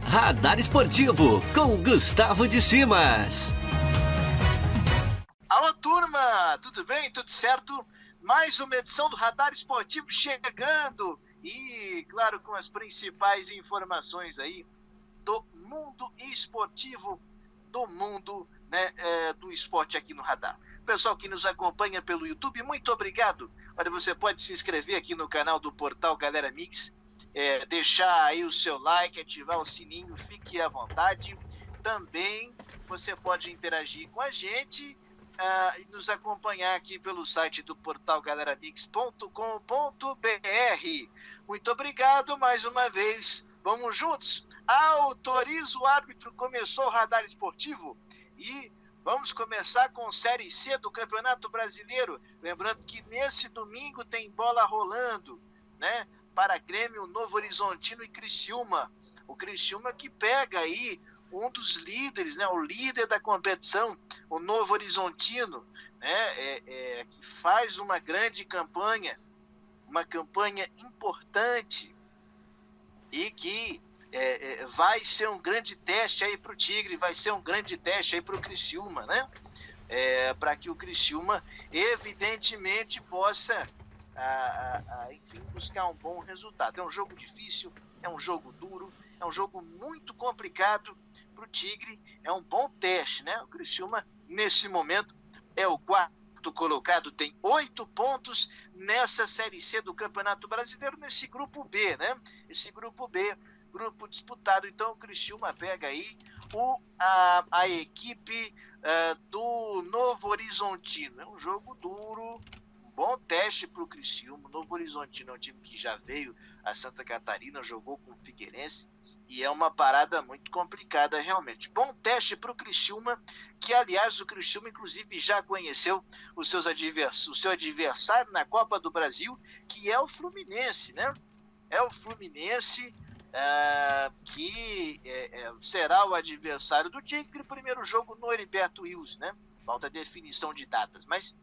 Radar Esportivo, com Gustavo de Simas. Alô, turma! Tudo bem? Tudo certo? Mais uma edição do Radar Esportivo chegando. E, claro, com as principais informações aí do mundo esportivo, do mundo, né, do esporte aqui no Radar. Pessoal que nos acompanha pelo YouTube, muito obrigado. Olha, você pode se inscrever aqui no canal do Portal Galera Mix, deixar aí o seu like, ativar o sininho, fique à vontade. Também você pode interagir com a gente e nos acompanhar aqui pelo site do portal galeramix.com.br. Muito obrigado mais uma vez. Vamos juntos. Autoriza o árbitro, começou o Radar Esportivo e vamos começar com Série C do Campeonato Brasileiro. Lembrando que nesse domingo tem bola rolando, né? Para Grêmio, Novo Horizontino e Criciúma. O Criciúma que pega aí um dos líderes, né? O líder da competição, o Novo Horizontino, né? Que faz uma grande campanha, uma campanha importante e que vai ser um grande teste aí para o Tigre, vai ser um grande teste aí para o Criciúma, né? Para que o Criciúma, evidentemente, possa, enfim, buscar um bom resultado. É um jogo difícil, é um jogo duro, é um jogo muito complicado para o Tigre, é um bom teste, né? O Criciúma, nesse momento, é o quarto colocado, tem 8 pontos nessa Série C do Campeonato Brasileiro, nesse grupo B, né? Esse grupo B, grupo disputado. Então o Criciúma pega aí a equipe do Novo Horizontino. É um jogo duro, um bom teste para o Criciúma. O Novo Horizontino é um time que já veio a Santa Catarina, jogou com o Figueirense, e é uma parada muito complicada realmente. Bom teste para o Criciúma, que aliás o Criciúma inclusive já conheceu o seu adversário na Copa do Brasil, que é o Fluminense, né? É o Fluminense que será o adversário do Tigre. Primeiro jogo no Heriberto Wilson, né? Falta definição de datas, mas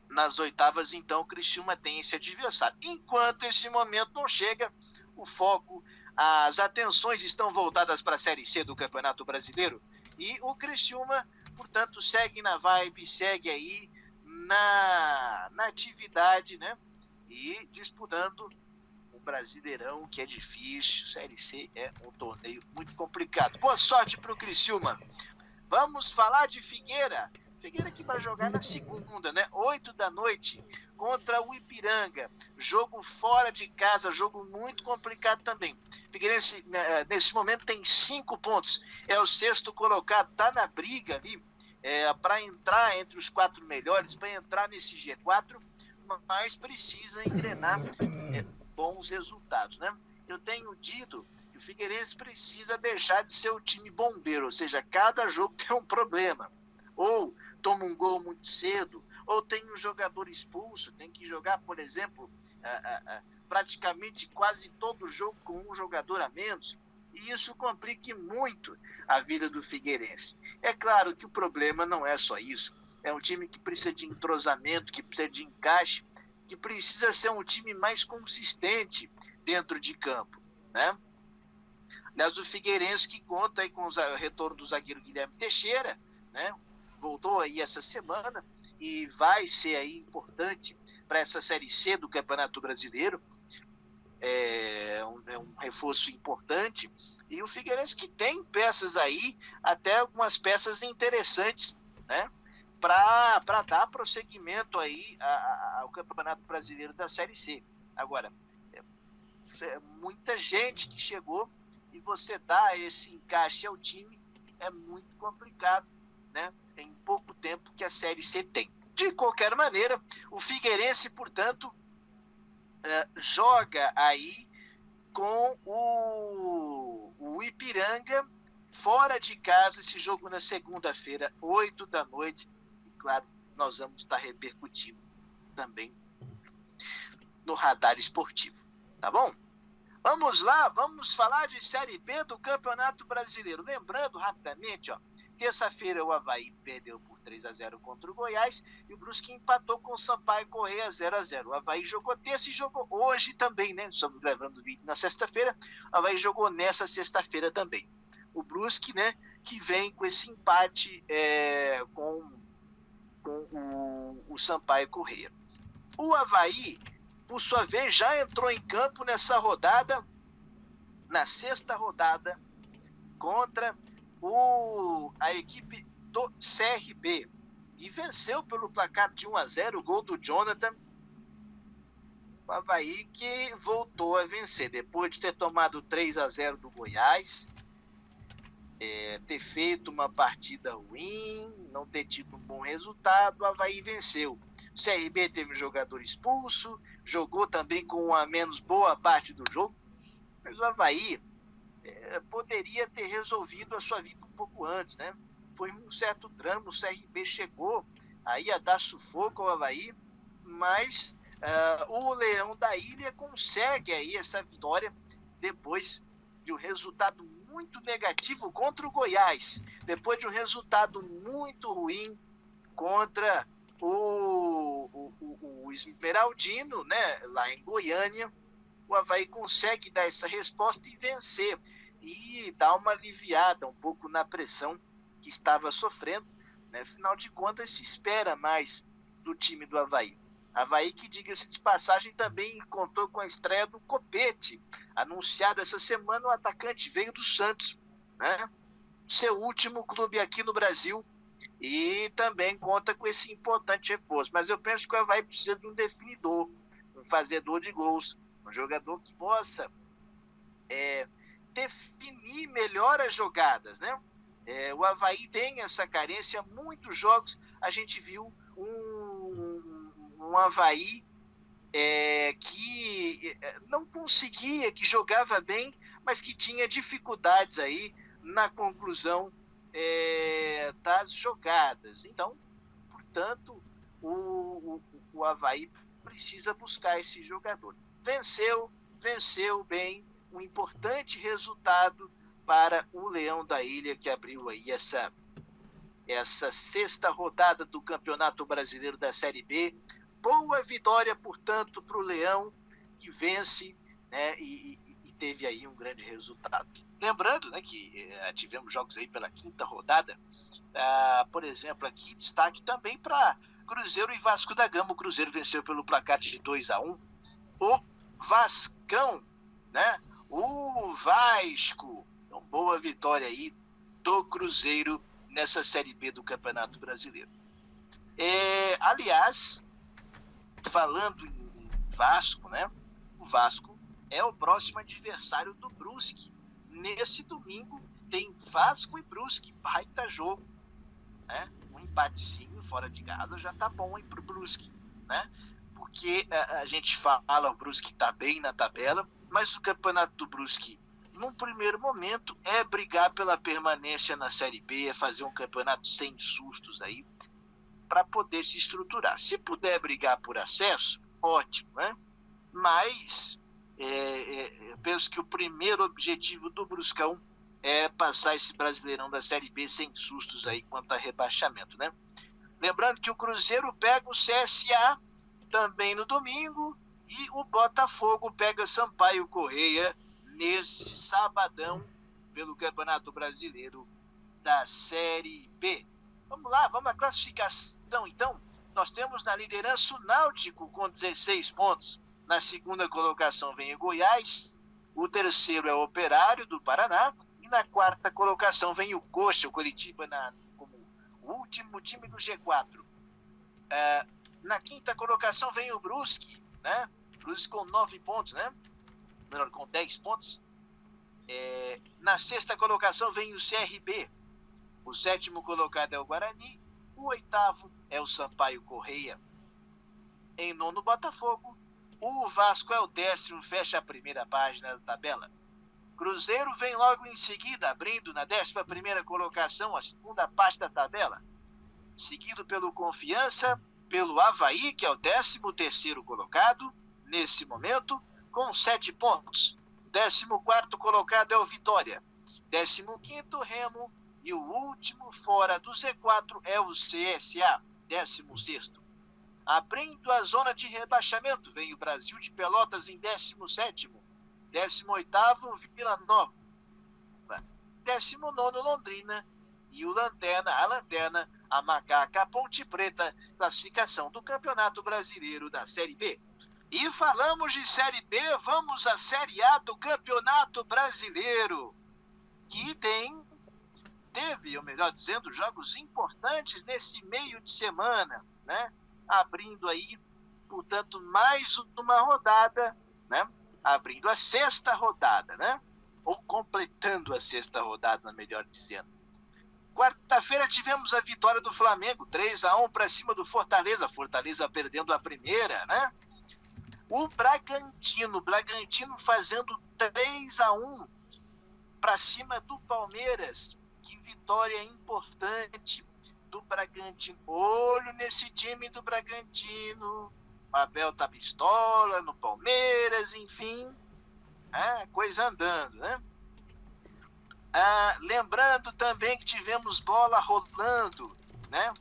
nas oitavas, então, o Criciúma tem esse adversário. Enquanto esse momento não chega, o foco, as atenções estão voltadas para a Série C do Campeonato Brasileiro e o Criciúma, portanto, segue na vibe, segue aí na atividade, né? E disputando o Brasileirão, que é difícil. Série C é um torneio muito complicado. Boa sorte para o Criciúma. Vamos falar de Figueira. Figueira que vai jogar na segunda, né? 8 da noite, contra o Ipiranga. Jogo fora de casa, jogo muito complicado também. Figueirense, nesse momento, tem 5 pontos. É o sexto colocado, tá na briga ali para entrar entre os 4 melhores, para entrar nesse G4, mas precisa engrenar bons resultados, né? Eu tenho dito que o Figueirense precisa deixar de ser o time bombeiro, ou seja, cada jogo tem um problema. Ou toma um gol muito cedo, ou tem um jogador expulso, tem que jogar, por exemplo, praticamente quase todo jogo com um jogador a menos, e isso complica muito a vida do Figueirense. É claro que o problema não é só isso, é um time que precisa de entrosamento, que precisa de encaixe, que precisa ser um time mais consistente dentro de campo, né? Aliás, o Figueirense que conta aí com o retorno do zagueiro Guilherme Teixeira, né? Voltou aí essa semana e vai ser aí importante para essa Série C do Campeonato Brasileiro. É um reforço importante. E o Figueirense que tem peças aí, até algumas peças interessantes, né? Para dar prosseguimento aí ao Campeonato Brasileiro da Série C. Agora, muita gente que chegou e você dá esse encaixe ao time é muito complicado, né? Em pouco tempo que a Série C tem. De qualquer maneira, o Figueirense, portanto, joga aí com o Ipiranga fora de casa, esse jogo na segunda-feira, 8 da noite. E claro, nós vamos estar repercutindo também no Radar Esportivo, tá bom? Vamos lá, vamos falar de Série B do Campeonato Brasileiro. Lembrando rapidamente, terça-feira o Avaí perdeu por 3-0 contra o Goiás e o Brusque empatou com o Sampaio Corrêa 0-0. O Avaí jogou terça e jogou hoje também, né? Estamos gravando o vídeo na sexta-feira. O Avaí jogou nessa sexta-feira também. O Brusque, né, que vem com esse empate com o Sampaio Corrêa. O Avaí, por sua vez, já entrou em campo nessa rodada, na sexta rodada, contra a equipe do CRB e venceu pelo placar de 1-0, o gol do Jonathan. O Avaí que voltou a vencer depois de ter tomado 3-0 do Goiás, ter feito uma partida ruim, não ter tido um bom resultado. O Avaí venceu. O CRB teve um jogador expulso, jogou também com a menos boa parte do jogo, mas o Avaí poderia ter resolvido a sua vida um pouco antes, né? Foi um certo drama, o CRB chegou aí a dar sufoco ao Avaí, mas o Leão da Ilha consegue aí essa vitória depois de um resultado muito negativo contra o Goiás, depois de um resultado muito ruim contra o Esmeraldino, né, lá em Goiânia. O Avaí consegue dar essa resposta e vencer, e dar uma aliviada um pouco na pressão que estava sofrendo, né? Afinal de contas, se espera mais do time do Avaí. Avaí que, diga-se de passagem, também contou com a estreia do Copete, anunciado essa semana. O atacante veio do Santos, né? Seu último clube aqui no Brasil, e também conta com esse importante reforço. Mas eu penso que o Avaí precisa de um definidor, um fazedor de gols, um jogador que possa definir melhor as jogadas, né? O Avaí tem essa carência. Muitos jogos a gente viu um Avaí que não conseguia, que jogava bem, mas que tinha dificuldades aí na conclusão das jogadas. Então, portanto, o Avaí precisa buscar esse jogador. Venceu bem, um importante resultado para o Leão da Ilha, que abriu aí essa sexta rodada do Campeonato Brasileiro da Série B. Boa vitória, portanto, para o Leão, que vence, né, e teve aí um grande resultado. Lembrando, né, que tivemos jogos aí pela quinta rodada. Por exemplo, aqui destaque também para Cruzeiro e Vasco da Gama. O Cruzeiro venceu pelo placar de 2-1. O Vascão, né? O Vasco. Então, boa vitória aí do Cruzeiro nessa Série B do Campeonato Brasileiro. Aliás, falando em Vasco, né? O Vasco é o próximo adversário do Brusque. Nesse domingo tem Vasco e Brusque, baita jogo, né? Um empatezinho fora de casa já tá bom aí pro Brusque, né? Porque a gente fala, o Brusque tá bem na tabela, mas o campeonato do Brusque, num primeiro momento, é brigar pela permanência na Série B, é fazer um campeonato sem sustos aí, para poder se estruturar. Se puder brigar por acesso, ótimo, né? Mas eu penso que o primeiro objetivo do Bruscão é passar esse Brasileirão da Série B sem sustos aí quanto a rebaixamento, né? Lembrando que o Cruzeiro pega o CSA também no domingo, e o Botafogo pega Sampaio Corrêa nesse sabadão pelo Campeonato Brasileiro da Série B. Vamos lá, vamos à classificação então. Nós temos na liderança o Náutico com 16 pontos. Na segunda colocação vem o Goiás, o terceiro é o Operário do Paraná, e na quarta colocação vem o Coxa, o Coritiba como o último time do G4. Na quinta colocação vem o Brusque, né? Brusque com 9 pontos, né? Melhor, com 10 pontos. Na sexta colocação vem o CRB. O sétimo colocado é o Guarani. O oitavo é o Sampaio Corrêa. Em nono, Botafogo. O Vasco é o 10º, fecha a primeira página da tabela. Cruzeiro vem logo em seguida, abrindo na 11ª colocação, a segunda parte da tabela. Seguido pelo Confiança, pelo Avaí, que é o 13º colocado, nesse momento, com 7 pontos. 14º colocado é o Vitória. 15º, Remo. E o último fora do Z4 é o CSA, 16º. Abrindo a zona de rebaixamento, vem o Brasil de Pelotas em 17º. 18º, Vila Nova. 19º, Londrina. E a Lanterna, a Macaca, a Ponte Preta, classificação do Campeonato Brasileiro da Série B. E falamos de Série B, vamos à Série A do Campeonato Brasileiro, que teve, ou melhor dizendo, jogos importantes nesse meio de semana, né? Abrindo aí, portanto, mais uma rodada, né? Abrindo a 6ª rodada, né? Ou completando a 6ª rodada, melhor dizendo. Quarta-feira tivemos a vitória do Flamengo, 3-1 para cima do Fortaleza. Fortaleza perdendo a primeira, né? O Bragantino fazendo 3-1 para cima do Palmeiras. Que vitória importante do Bragantino. Olho nesse time do Bragantino. O Abel tá pistola no Palmeiras, enfim. Coisa andando, né? Lembrando também que tivemos bola rolando, né?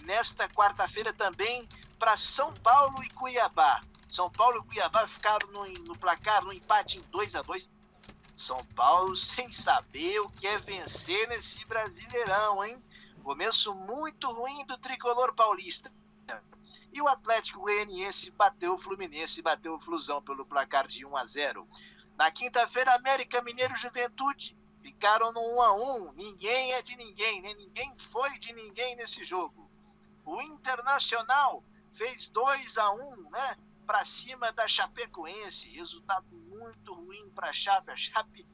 Nesta quarta-feira também para São Paulo e Cuiabá. São Paulo e Cuiabá ficaram no placar, no empate em 2-2. São Paulo sem saber o que é vencer nesse Brasileirão, hein? Começo muito ruim do tricolor paulista. E o Atlético Goianiense bateu o Fluminense, bateu o Flusão pelo placar de 1-0. Na quinta-feira, América Mineiro e Juventude ficaram no 1-1. Ninguém é de ninguém, né? Ninguém foi de ninguém nesse jogo. O Internacional fez 2-1, né? Para cima da Chapecoense. Resultado muito ruim para a Chape. A Chape,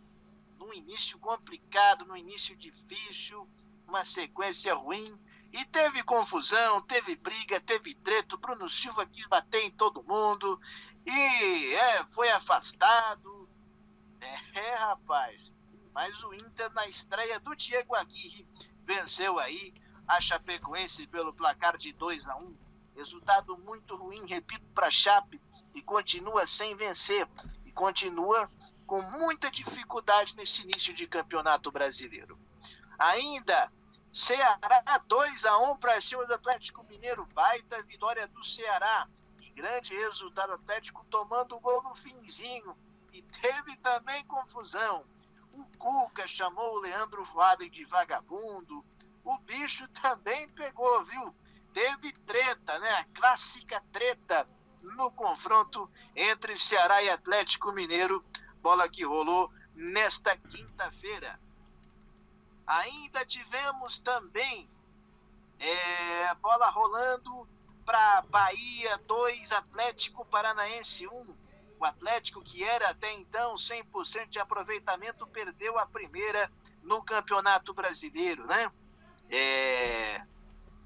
no início complicado, no início difícil, uma sequência ruim. E teve confusão, teve briga, teve treta. Bruno Silva quis bater em todo mundo. E foi afastado. Rapaz. Mas o Inter, na estreia do Diego Aguirre, venceu aí a Chapecoense pelo placar de 2-1. Resultado muito ruim, repito, para a Chape, e continua sem vencer. E continua com muita dificuldade nesse início de campeonato brasileiro. Ainda, Ceará 2-1 para cima do Atlético Mineiro. Baita vitória do Ceará. E grande resultado, Atlético tomando o gol no finzinho. E teve também confusão. O Cuca chamou o Leandro Voaden de vagabundo. O bicho também pegou, viu? Teve treta, né? A clássica treta no confronto entre Ceará e Atlético Mineiro. Bola que rolou nesta quinta-feira. Ainda tivemos também bola rolando para Bahia 2, Atlético Paranaense 1. O Atlético, que era até então 100% de aproveitamento, perdeu a primeira no Campeonato Brasileiro, né?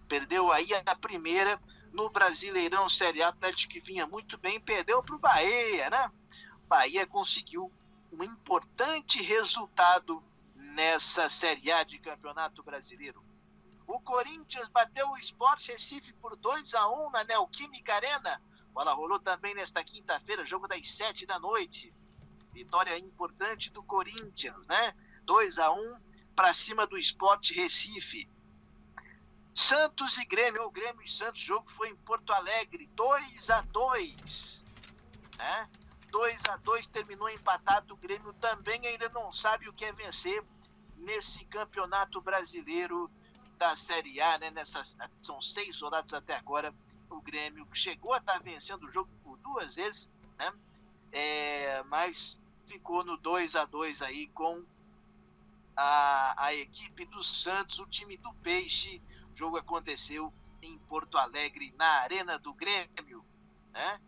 Perdeu aí a primeira no Brasileirão Série A. Atlético que vinha muito bem, perdeu para o Bahia, né? Bahia conseguiu um importante resultado nessa Série A de Campeonato Brasileiro. O Corinthians bateu o Sport Recife por 2-1 na Neoquímica Arena. Bola rolou também nesta quinta-feira, jogo das 7 da noite. Vitória importante do Corinthians, né? 2-1 para cima do Sport Recife. Santos e Grêmio, o Grêmio e Santos, o jogo foi em Porto Alegre, 2-2, né? 2-2, terminou empatado. O Grêmio também ainda não sabe o que é vencer nesse Campeonato Brasileiro da Série A, né? São 6 rodadas até agora. O Grêmio chegou a estar vencendo o jogo por 2 vezes, né? Mas ficou no 2-2 aí com a equipe do Santos, o time do Peixe. O jogo aconteceu em Porto Alegre, na Arena do Grêmio, né?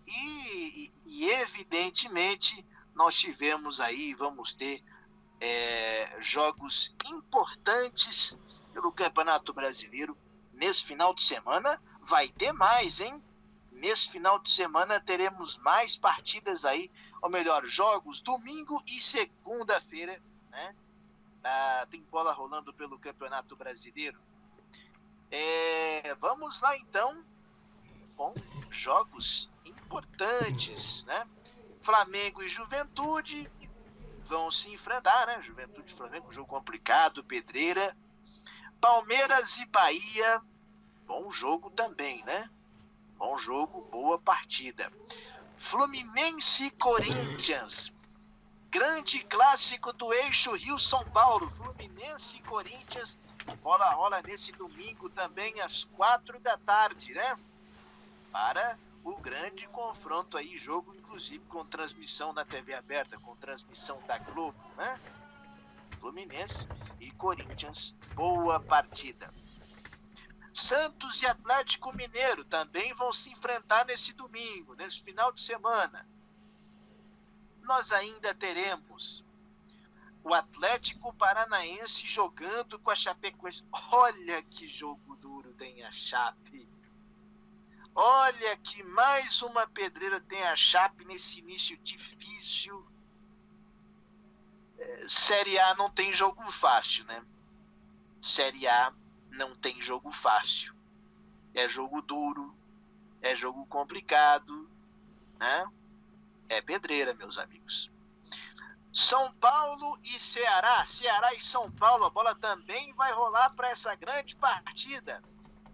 E evidentemente nós tivemos aí, vamos ter jogos importantes pelo Campeonato Brasileiro nesse final de semana. Vai ter mais, hein? Nesse final de semana teremos mais partidas aí, ou melhor, jogos domingo e segunda-feira, né? Tem bola rolando pelo Campeonato Brasileiro. Vamos lá então com jogos importantes, né? Flamengo e Juventude, vão se enfrentar, né? Juventude e Flamengo, jogo complicado, pedreira. Palmeiras e Bahia, bom jogo também, né? Bom jogo, boa partida. Fluminense e Corinthians, grande clássico do eixo Rio-São Paulo. Fluminense e Corinthians, bola rola nesse domingo também às 4 da tarde, né? Para o grande confronto aí, jogo inclusive com transmissão na TV aberta, com transmissão da Globo, né? Fluminense e Corinthians, boa partida. Santos e Atlético Mineiro também vão se enfrentar nesse domingo, nesse final de semana. Nós ainda teremos o Atlético Paranaense jogando com a Chapecoense. Olha que jogo duro tem a Chape. Olha que mais uma pedreira tem a Chape nesse início difícil. Série A não tem jogo fácil, né? Série A não tem jogo fácil. É jogo duro, é jogo complicado, né? É pedreira, meus amigos. São Paulo e Ceará. Ceará e São Paulo, a bola também vai rolar para essa grande partida,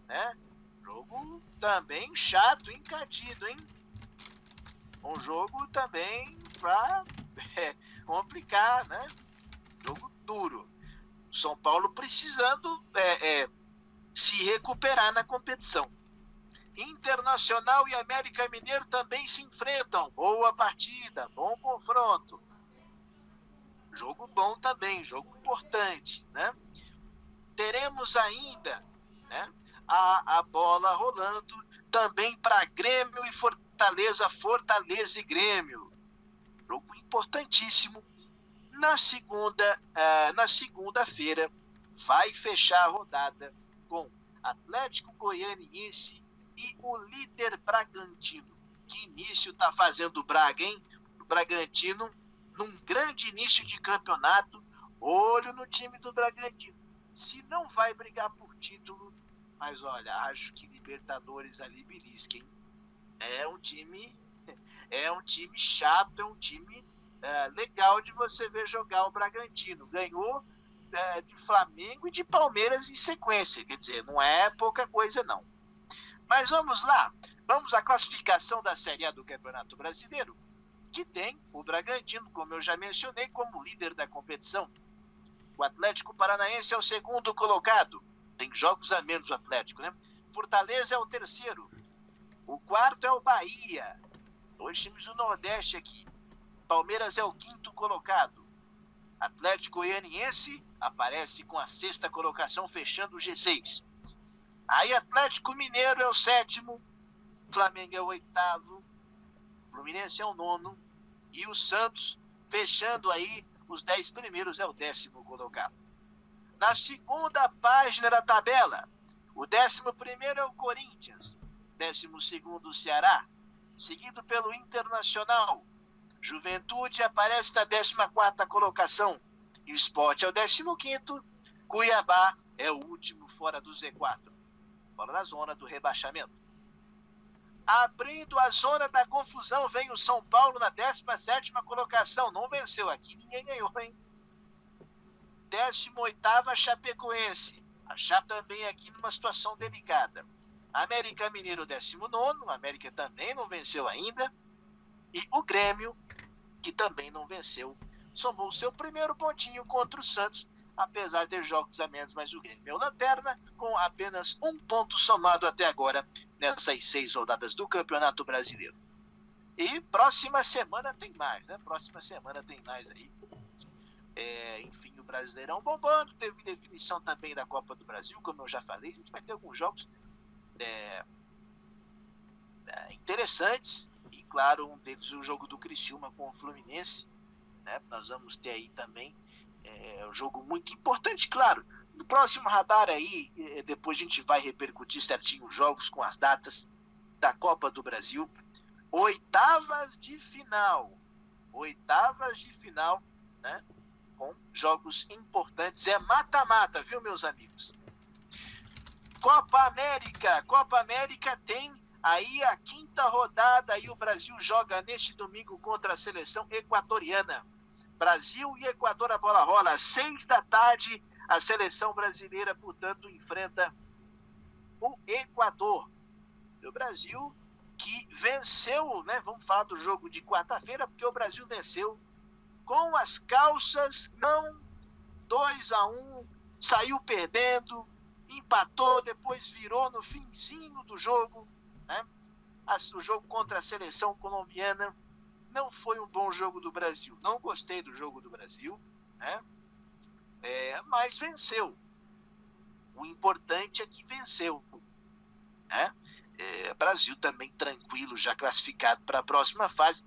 né? Jogo também chato, encadido, hein? Um jogo também para complicar, né? Jogo duro. São Paulo precisando se recuperar na competição. Internacional e América Mineiro também se enfrentam. Boa partida, bom confronto. Jogo bom também, jogo importante, né? Teremos ainda, né, a bola rolando também para Grêmio e Fortaleza, Fortaleza e Grêmio. Jogo importantíssimo. Na segunda-feira vai fechar a rodada com Atlético Goianiense e o líder Bragantino. Que início tá fazendo o Braga, hein? O Bragantino, num grande início de campeonato. Olho no time do Bragantino. Se não vai brigar por título, mas olha, acho que Libertadores ali belisca, hein? É um time chato, é um time legal de você ver jogar o Bragantino. Ganhou de Flamengo e de Palmeiras em sequência, quer dizer, não é pouca coisa não. Mas vamos lá, vamos à classificação da Série A do Campeonato Brasileiro, que tem o Bragantino, como eu já mencionei, como líder da competição. O Atlético Paranaense é o segundo colocado, tem jogos a menos o Atlético, né? Fortaleza é o terceiro, o quarto é o Bahia, 2 times do Nordeste aqui. Palmeiras é o quinto colocado. Atlético Goianiense aparece com a 6ª colocação, fechando o G6. Aí Atlético Mineiro é o 7º, Flamengo é o 8º, Fluminense é o 9º e o Santos, fechando aí os 10 primeiros, é o 10º colocado. Na segunda página da tabela, o 11º é o Corinthians, 12º o Ceará, seguido pelo Internacional. Juventude aparece na 14ª colocação. E o Sport é o 15º. Cuiabá é o último fora do Z4. Fora da zona do rebaixamento. Abrindo a zona da confusão, vem o São Paulo na 17ª colocação. Não venceu aqui, ninguém ganhou, hein? 18ª Chapecoense. A Chape também aqui numa situação delicada. América Mineiro 19º. América também não venceu ainda. E o Grêmio, que também não venceu, somou seu primeiro pontinho contra o Santos, apesar de ter jogos a menos, mas o Grêmio é o lanterna, com apenas 1 ponto somado até agora, nessas 6 rodadas do Campeonato Brasileiro. E próxima semana tem mais, né? Próxima semana tem mais aí. Enfim, o Brasileirão bombando, teve definição também da Copa do Brasil, como eu já falei, a gente vai ter alguns jogos interessantes. Claro, um deles o jogo do Criciúma com o Fluminense, né? Nós vamos ter aí também um jogo muito importante, claro. No próximo radar aí, depois a gente vai repercutir certinho os jogos com as datas da Copa do Brasil. Oitavas de final, né? Com jogos importantes, é mata-mata, viu, meus amigos? Copa América tem aí a 5ª rodada e o Brasil joga neste domingo contra a seleção equatoriana. Brasil e Equador, a bola rola às 6 da tarde. A seleção brasileira, portanto, enfrenta o Equador. O Brasil que venceu, né? Vamos falar do jogo de quarta-feira, porque o Brasil venceu com as calças, não 2-1, saiu perdendo, empatou, depois virou no finzinho do jogo, né? O jogo contra a seleção colombiana não foi um bom jogo do Brasil. Não gostei do jogo do Brasil, né? Mas venceu. O importante é que venceu, né? Brasil também tranquilo, já classificado para a próxima fase.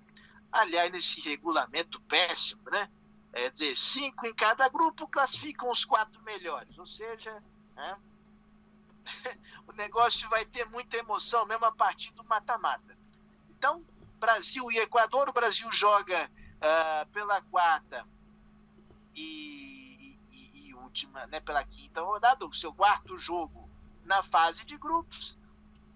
Aliás, nesse regulamento péssimo, né? Dizer, 5 em cada grupo classificam os 4 melhores. Ou seja, né? O negócio vai ter muita emoção, mesmo a partir do mata-mata. Então, Brasil e Equador, o Brasil joga pela quarta e última, né, pela quinta rodada, o seu quarto jogo na fase de grupos.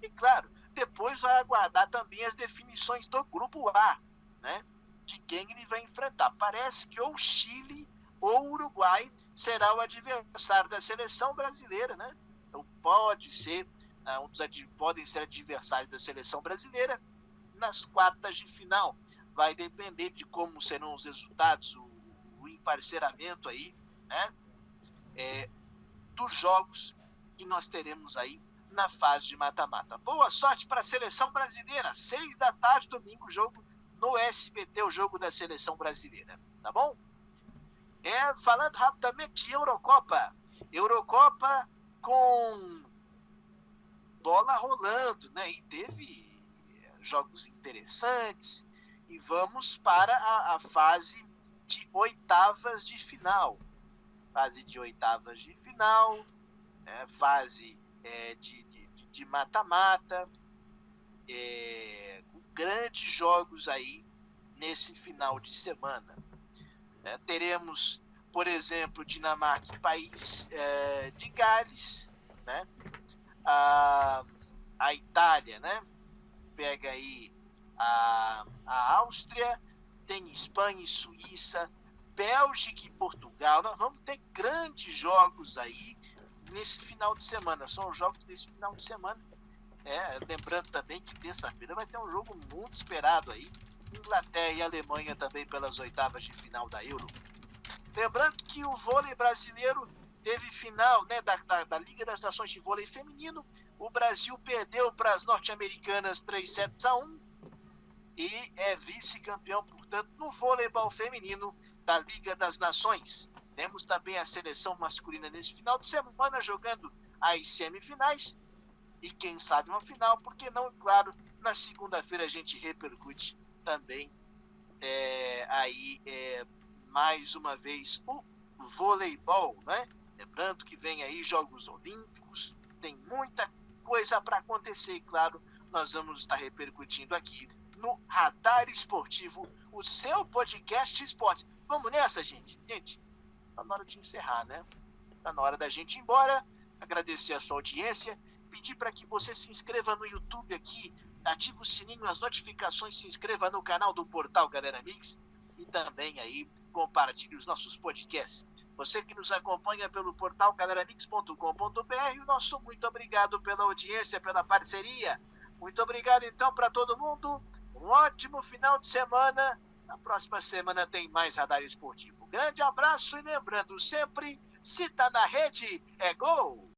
E, claro, depois vai aguardar também as definições do grupo A, né, de quem ele vai enfrentar. Parece que ou Chile ou Uruguai será o adversário da seleção brasileira, né? Então podem ser adversários da seleção brasileira nas quartas de final. Vai depender de como serão os resultados, o emparceramento aí, né? Dos jogos que nós teremos aí na fase de mata-mata. Boa sorte para a seleção brasileira. 6 da tarde, domingo, jogo no SBT, o jogo da seleção brasileira. Tá bom? Falando rapidamente de Eurocopa. Eurocopa com bola rolando, né? E teve jogos interessantes. E vamos para a fase de oitavas de final. Fase de oitavas de final, fase de mata-mata, com grandes jogos aí nesse final de semana. Teremos, por exemplo, Dinamarca e País de Gales, né? A Itália, né? Pega aí a Áustria, tem Espanha e Suíça, Bélgica e Portugal. Nós vamos ter grandes jogos aí nesse final de semana. São os jogos desse final de semana. Lembrando também que terça-feira vai ter um jogo muito esperado aí. Inglaterra e Alemanha também pelas oitavas de final da Euro. Lembrando que o vôlei brasileiro teve final, né, da Liga das Nações de Vôlei Feminino. O Brasil perdeu para as norte-americanas 3-1 e é vice-campeão, portanto, no voleibol feminino da Liga das Nações. Temos também a seleção masculina nesse final de semana jogando as semifinais e quem sabe uma final, porque não, claro, na segunda-feira a gente repercute também mais uma vez o voleibol, né? Lembrando que vem aí Jogos Olímpicos, tem muita coisa para acontecer, e claro, nós vamos estar repercutindo aqui no Radar Esportivo, o seu podcast de esportes. Vamos nessa, gente? Gente, tá na hora de encerrar, né? Tá na hora da gente ir embora. Agradecer a sua audiência, pedir para que você se inscreva no YouTube aqui, ative o sininho, as notificações, se inscreva no canal do Portal Galera Mix e também aí compartilhe os nossos podcasts. Você que nos acompanha pelo portal galeramix.com.br, nosso muito obrigado pela audiência, pela parceria. Muito obrigado então para todo mundo. Um ótimo final de semana. Na próxima semana tem mais Radar Esportivo. Grande abraço e lembrando sempre, se tá na rede, é gol!